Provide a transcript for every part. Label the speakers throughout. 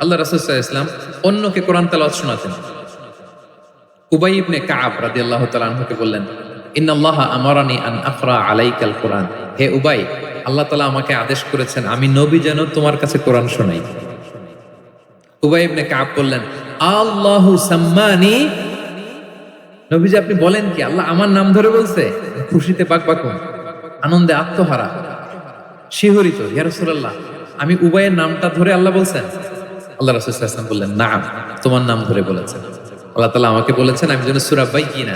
Speaker 1: আল্লাহ রাসূল সাল্লাল্লাহু আলাইহি ওয়াসাল্লাম অন্যকে কোরআন তেলাওয়াত শোনাতেন। উবাই ইবনে কাব রাদিয়াল্লাহু তাআলা আনহুকে বললেন, ইন্নাল্লাহা আমারানি আন আকরা আলাইকাল কোরআন। হে উবাই, আল্লাহ তাআলা আমাকে আদেশ করেছেন আমি নবী যেন তোমার কাছে কোরআন শোনাই। উবাই ইবনে কাব বললেন, আল্লাহু সাম্মানি, নবীজি আপনি বলেন কি আল্লাহ আমার নাম ধরে বলছে? খুশিতে বাকবাকুম, আনন্দে আত্মহারা, শিহরিত, ইয়া রাসূলুল্লাহ আমি উবাইয়ের নামটা ধরে আল্লাহ বলছেন? আল্লাহ রাসূল সাল্লাল্লাহু আলাইহি ওয়াসাল্লাম বললেন, নাম, তোমার নাম ধরে বলেছেন। আল্লাহ তাআলা আমাকে বলেছেন আমি যেন সূরা বাইয়িনা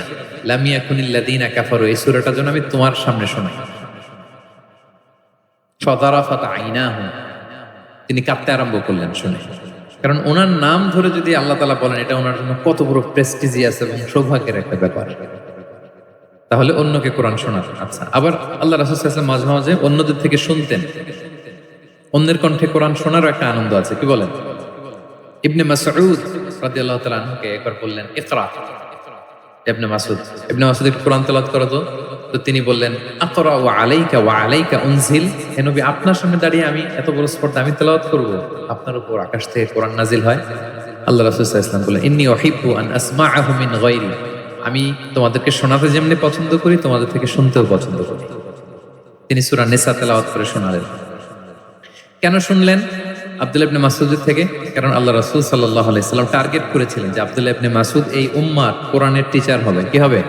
Speaker 1: লাম ইয়াকুনিল লাযিনা কাফারু, এই সূরাটা যেন আমি তোমার সামনে শোনাই। ফাদারাফাত আইনাহু, তিনি কাঁদতে আরম্ভ করলেন শুনে। কারণ ওনার নাম ধরে যদি আল্লাহ তাআলা বলেন, এটা ওনার জন্য কত বড় প্রেস্টিজিয়াস এবং সৌভাগ্যের একটা ব্যাপার। তাহলে অন্যকে কোরআন শোনাতেন। আচ্ছা, আবার আল্লাহ রাসূল সাল্লাল্লাহু আলাইহি ওয়াসাল্লাম মাঝে মাঝে অন্যদের থেকে শুনতেন। অন্যের কণ্ঠে কোরআন শোনারও একটা আনন্দ আছে, কি বলেন? ইবনে মাসউদ রাদিয়াল্লাহু তাআলা আনহুকে একবার বললেন, ইকরা। ইবনে মাসউদ একটু কোরআন তেলাওয়াত করো তো। তো তিনি বললেন, আকরা ওয়া আলাইকা উনজিল। হে নবী, আপনার সামনে দাঁড়িয়ে আমি এত বড় স্পর্ধা আমি তেলাওয়াত করব? আপনার উপর আকাশ থেকে কোরআন নাজিল হয়। আল্লাহ রাসূল সাল্লাল্লাহু আলাইহি ওয়াসাল্লাম বললেন, ইন্নী উহিব্বু আন আসমাআহু মিন গায়রি। আমি তোমাদেরকে শোনাতে যেমনি পছন্দ করি, তোমাদের থেকে শুনতেও পছন্দ করি। তিনি সূরা নিসা তেলাওয়াত করে শোনালেন। কেন শুনলেন? আব্দুল্লাহ ইবনে মাসউদের থেকে। কারণ আল্লাহ রাসূল সাল্লাল্লাহু আলাইহি ওয়াসাল্লাম টার্গেট করেছিলেন যে আব্দুল্লাহ ইবনে মাসউদ এই উম্মার কোরআনের টিচার হবে। কি হবে?